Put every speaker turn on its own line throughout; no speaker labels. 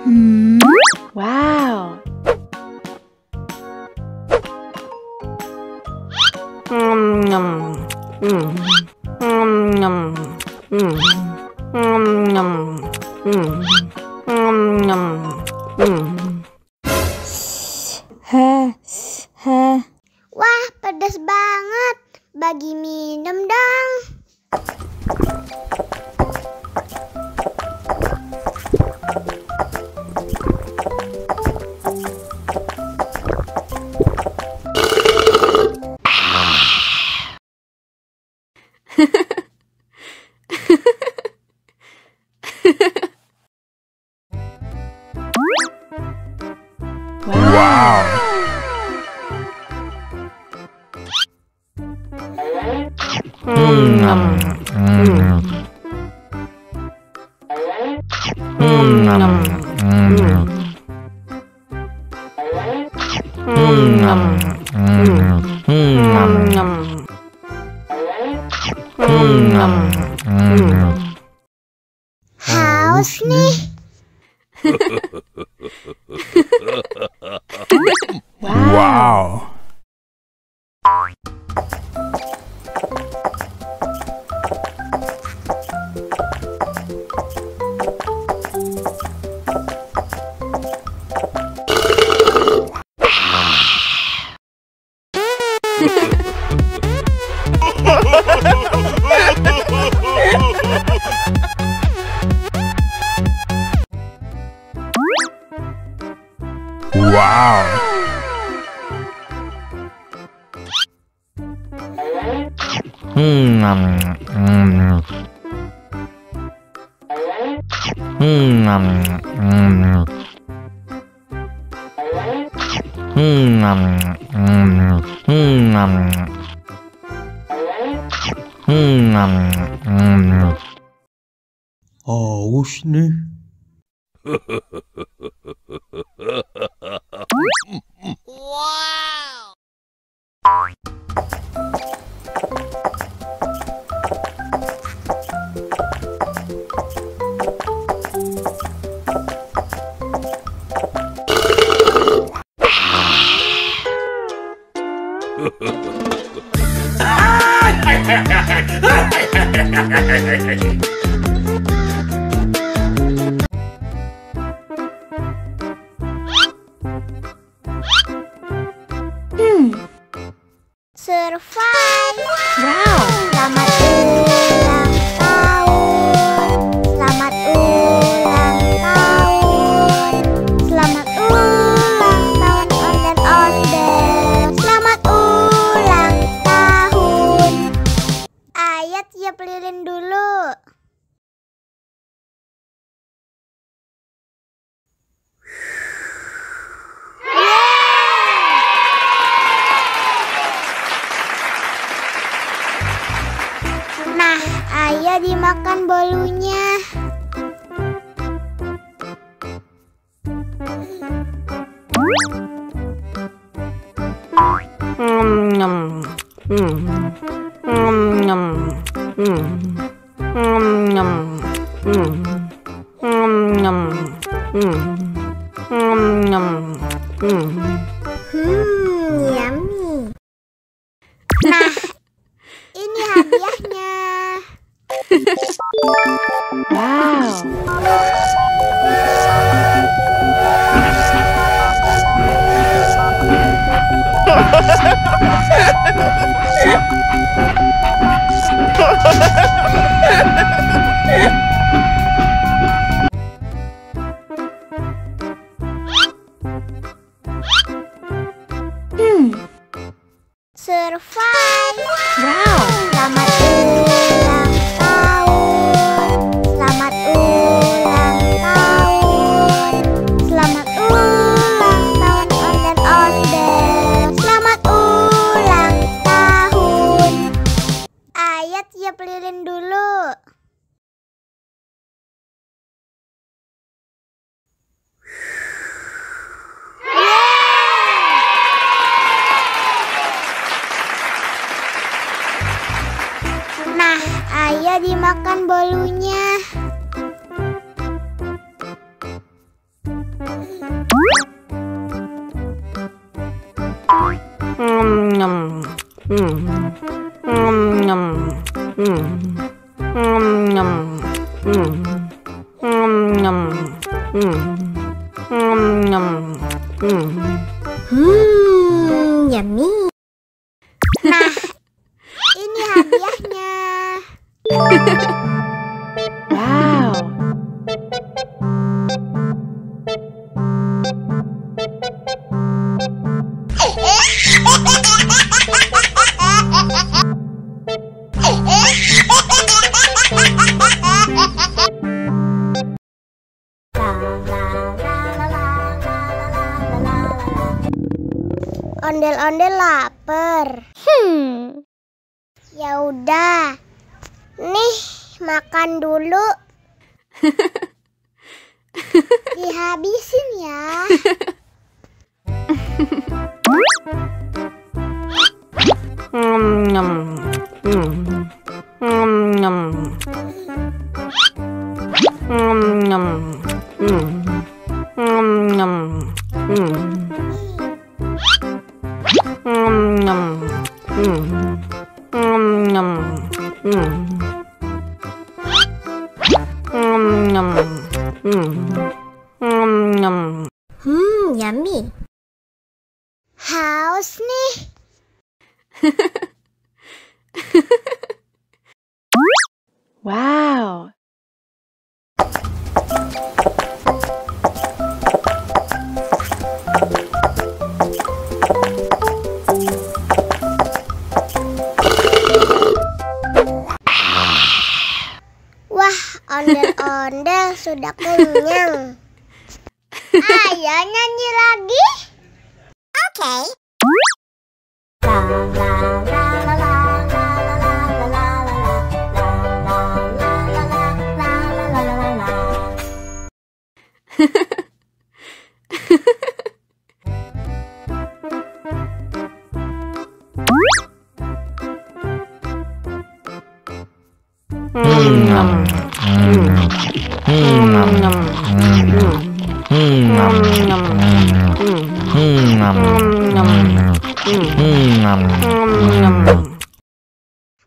Wow.
Wah, pedas banget. Bagi minum dong.
Wow.
Haus nih.
Wow. Wow. Haus nih.
Survive.
Wow.
Selamat ulang tahun. Selamat ulang tahun. Selamat ulang tahun ondel-ondel. Selamat ulang tahun. Ayat tiup lilin dulu. Nah, ayo dimakan bolunya. Yummy. Nah, ini hadiahnya.
Wow.
Survive.
Wow.
Selamat ulang tahun. Selamat ulang tahun. Selamat ulang tahun ondel-ondel. Selamat ulang tahun. Yummy. Nah, ini hadiahnya.
Wow.
Ondel-ondel lapar. Ya udah. Nih, makan dulu. Dihabisin ya. Yummy. Haus nih.
Wow.
Wah, ondel-ondel sudah kenyang. Ayo nyanyi lagi. Oke.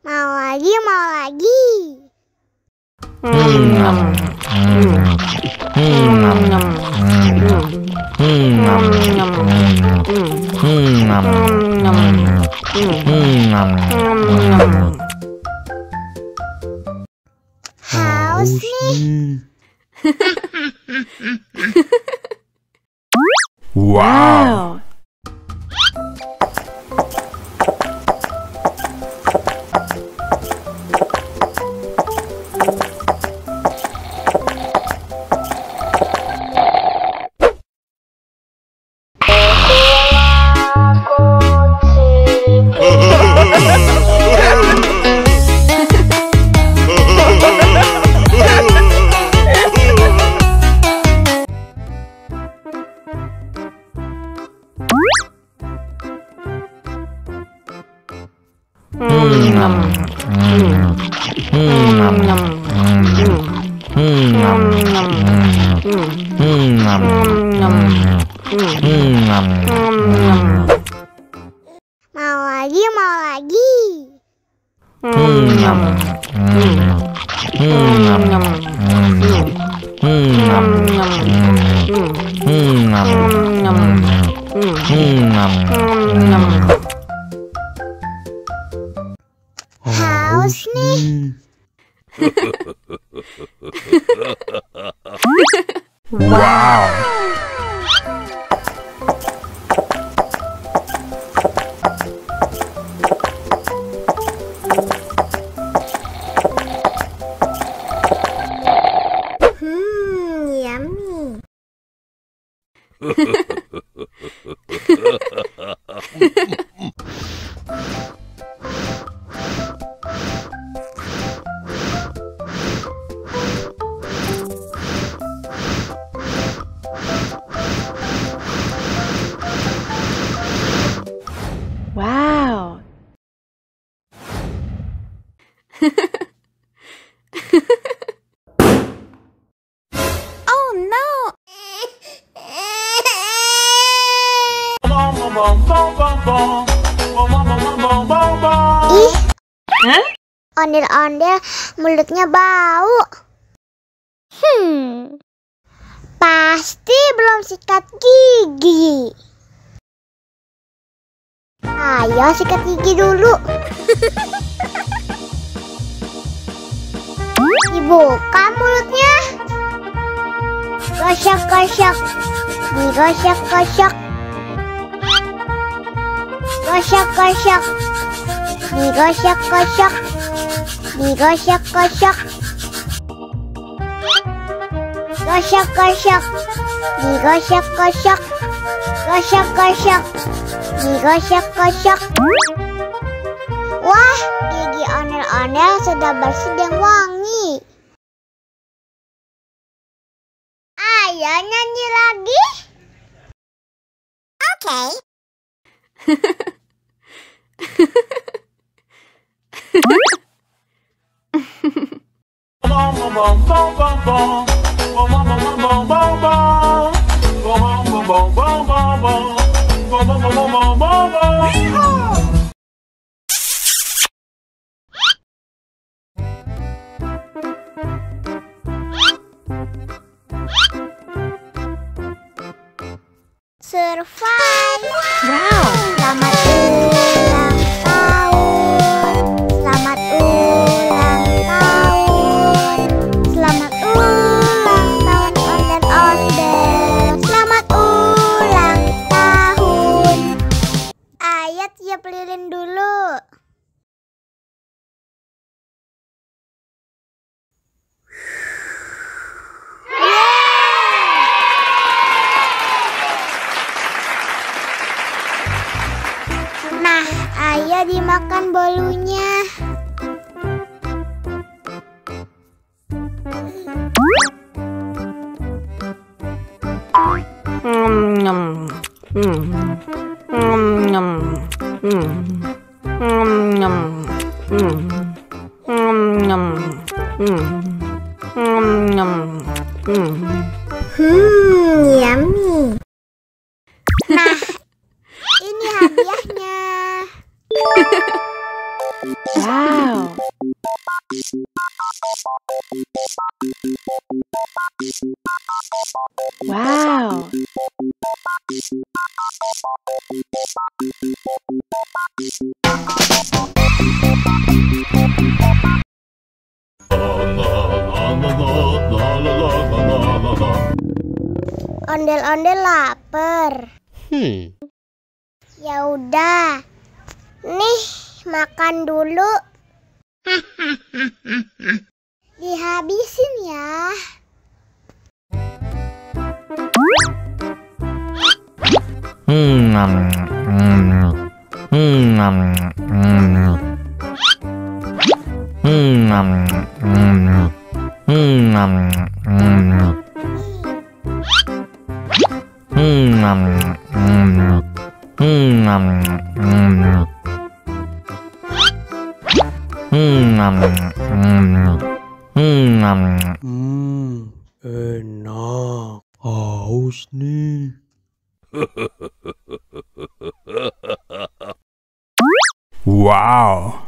Mau lagi, mau lagi. Haus nih.
Wow.
Mau lagi, mau lagi. Haus nih.
Wow.
Yummy.
Wow.
Oh no. ondel-ondel mulutnya bau. Pasti belum sikat gigi. Ayo sikat gigi dulu. Dibuka mulutnya. Gosok-gosok. Digosok-gosok. Gosok-gosok. Digosok-gosok. Digosok-gosok. Gosok-gosok. Digosok-gosok. Gosok-gosok. Digosok-gosok. Wah, gigi ondel-ondel sudah bersih dan wangi. Ayo nyanyi lagi. Oke. Survive.
Wow.
Selamat ulang tahun. Selamat ulang tahun. Selamat ulang tahun ondel-ondel. Selamat ulang tahun. Ayo tiup lilin dulu. Nah, ayo dimakan bolunya. Yummy. Nah, ini hadiahnya.
Wow. Wow.
Ondel-ondel lapar. Ya udah. Nih, makan dulu. Dihabisin ya.
Enak. Haus nih.
Wow.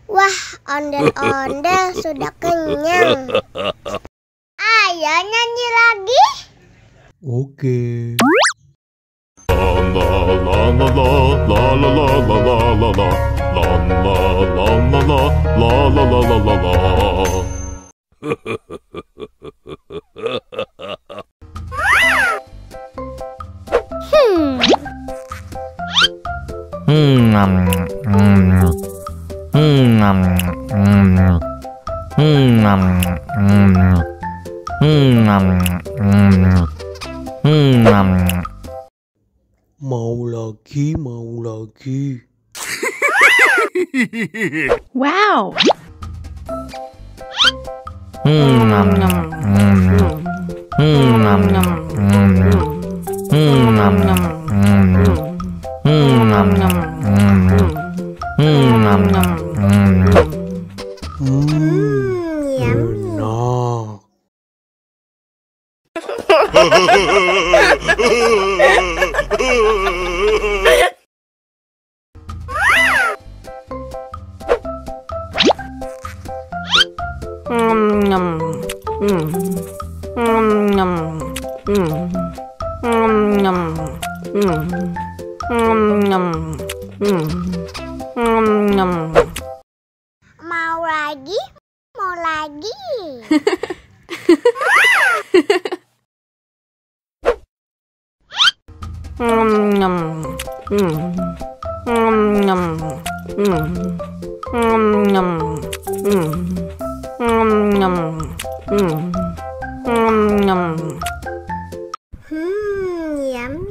Wah, ondel-ondel sudah kenyang. Ayo nyanyi lagi.
Oke. Mau lagi, mau lagi.
Wow.
Mau lagi? Mau lagi? Yummy.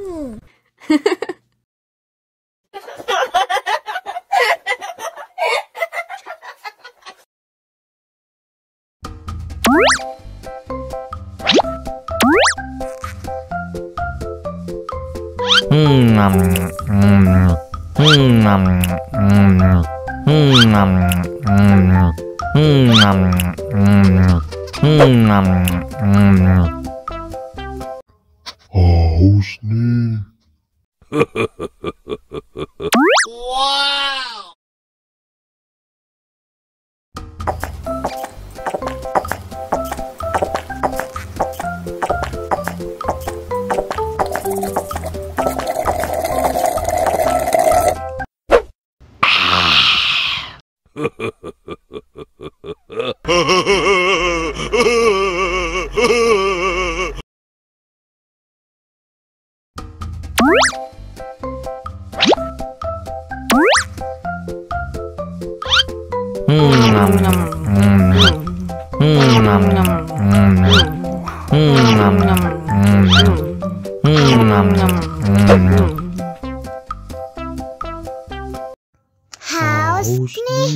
Haus nih.
Haus nih.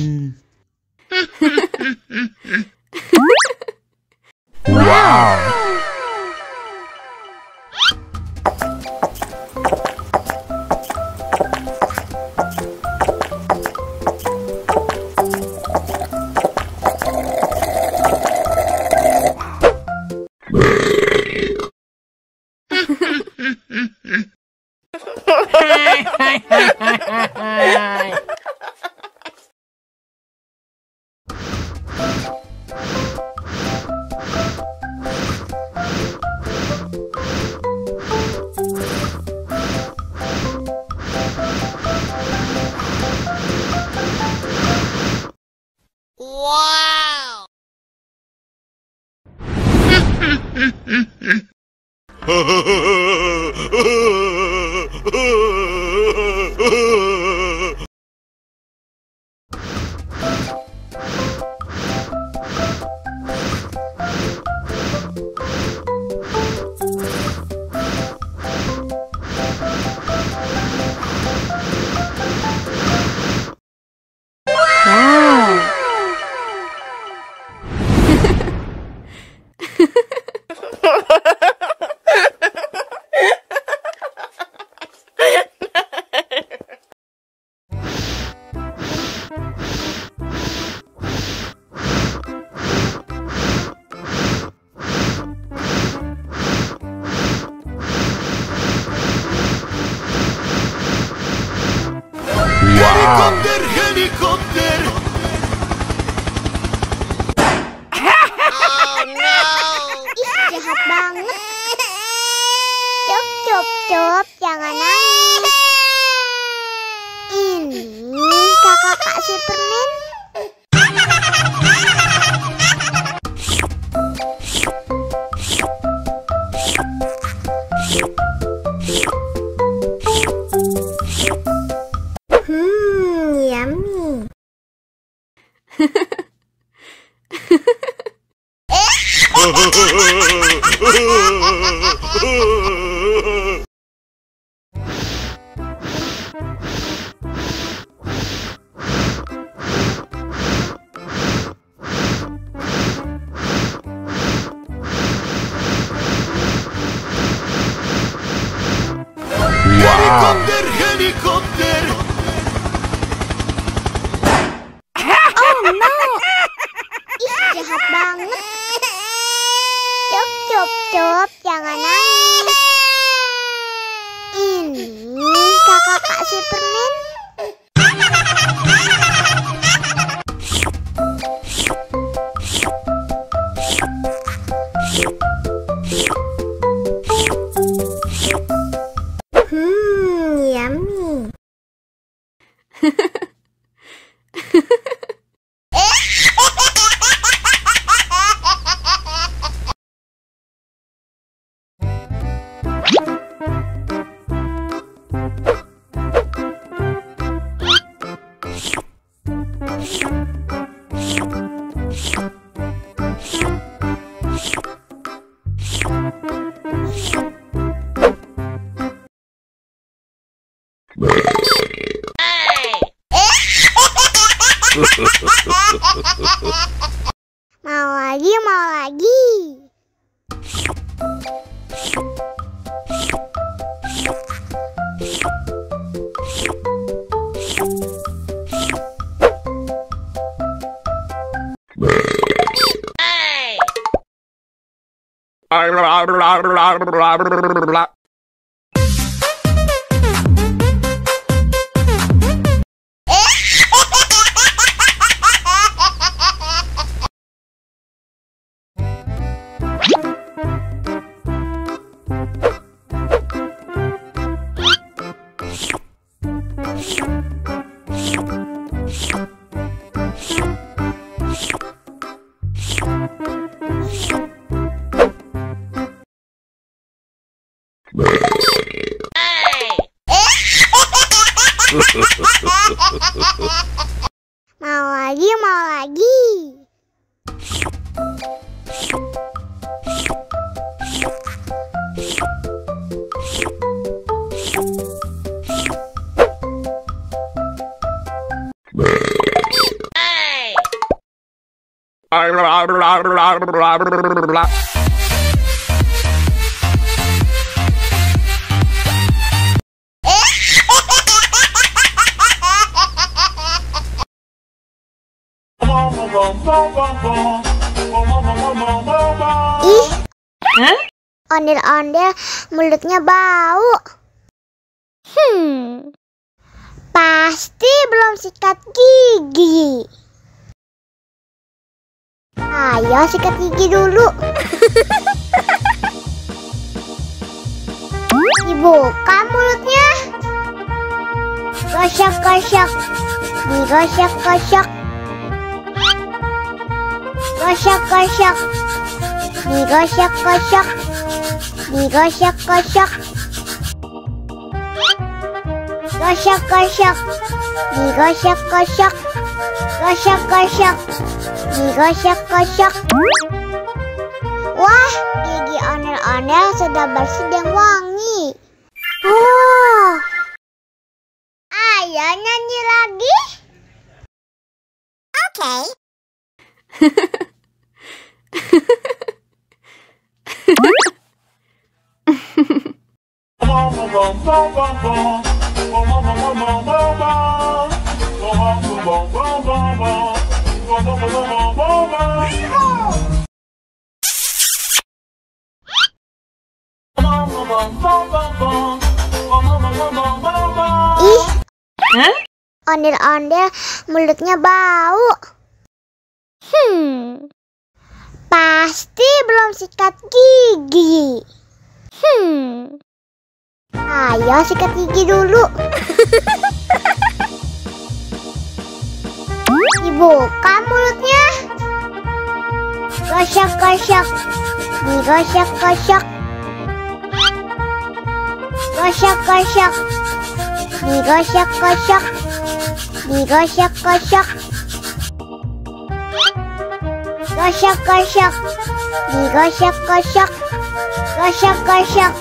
Wow.
Wow.
Helikopter.
Ih, jahat banget. Cop, jangan nangis. Ini kakak Kak Superman. Yummy.
Helikopter.
Oh no. Ih, jahat banget. Cop, Cup, jangan nangis. Ini kakak kasih permen. Yummy. Mau lagi, mau lagi. Mau lagi, mau lagi. Ih, ondel-ondel mulutnya bau. Pasti belum sikat gigi. Ayo sikat gigi dulu. Dibuka mulutnya. Gosok-gosok. Digosok-gosok. Gosok-gosok. Digosok-gosok. Digosok-gosok. Gosok-gosok. Digosok-gosok. Gosok-gosok. Digosok-gosok. Wah, gigi ondel-ondel sudah bersih dan wangi. Oh, ayo nyanyi lagi. Oke. Ih, ondel-ondel mulutnya bau. Pasti belum sikat gigi. Ayo sikat gigi dulu. Dibuka mulutnya. Gosok-gosok. Digosok-gosok. Gosok-gosok. Digosok-gosok. Digosok-gosok. Gosok-gosok. Digosok-gosok. Gosok-gosok.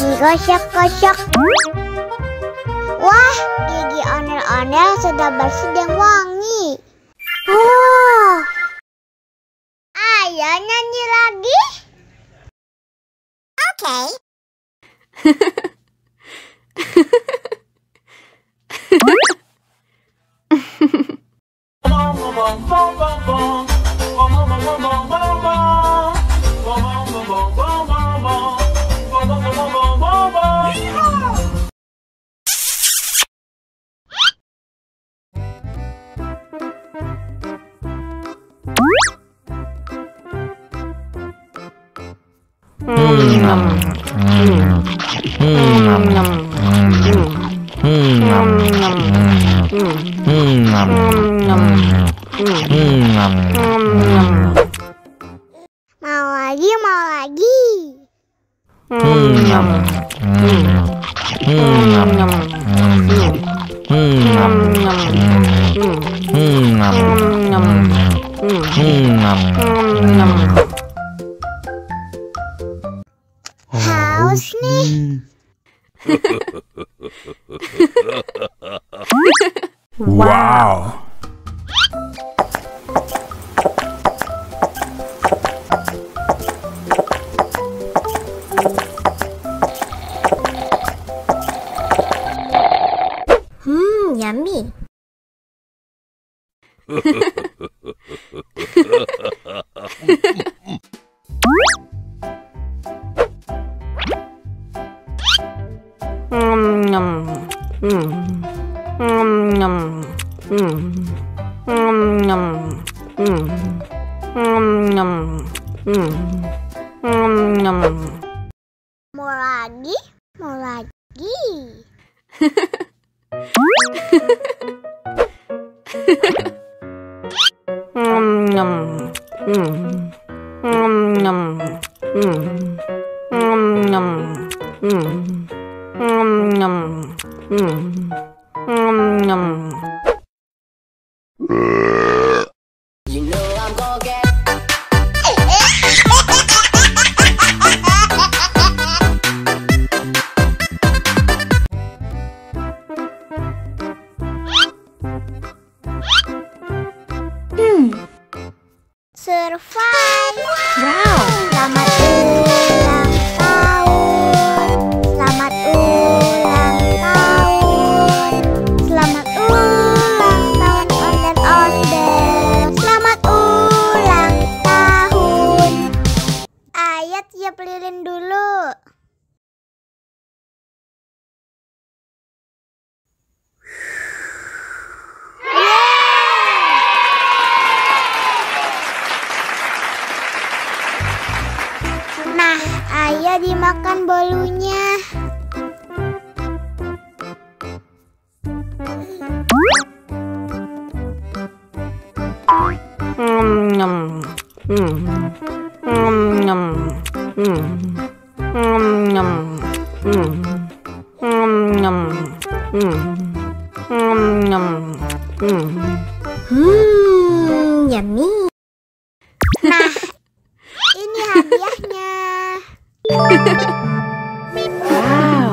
Digosok-gosok. Wah, gigi ondel-ondel sudah bersih dan wangi. Oh, ayo nyanyi lagi. Oke.
Bom bom bom bom bom bom bom bom bom bom bom bom bom bom bom
Mau lagi, mau lagi. Haus nih.
Wow.
Yummy. Mau lagi, mau lagi. Survive.
Wow.
Selamat ulang tahun. Selamat ulang tahun. Selamat ulang tahun Onder Onder. Selamat ulang tahun. Ayat tiup lilin dulu. Nah, ayo dimakan bolunya. Yummy. Nah, ini hadiahnya.
Wow.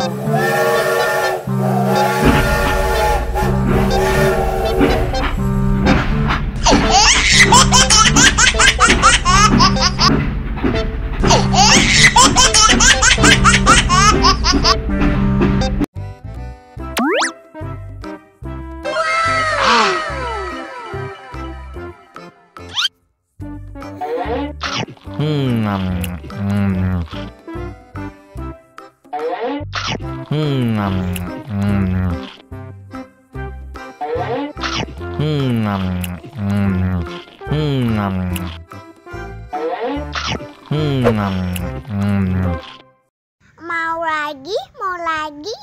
Mau lagi, mau lagi.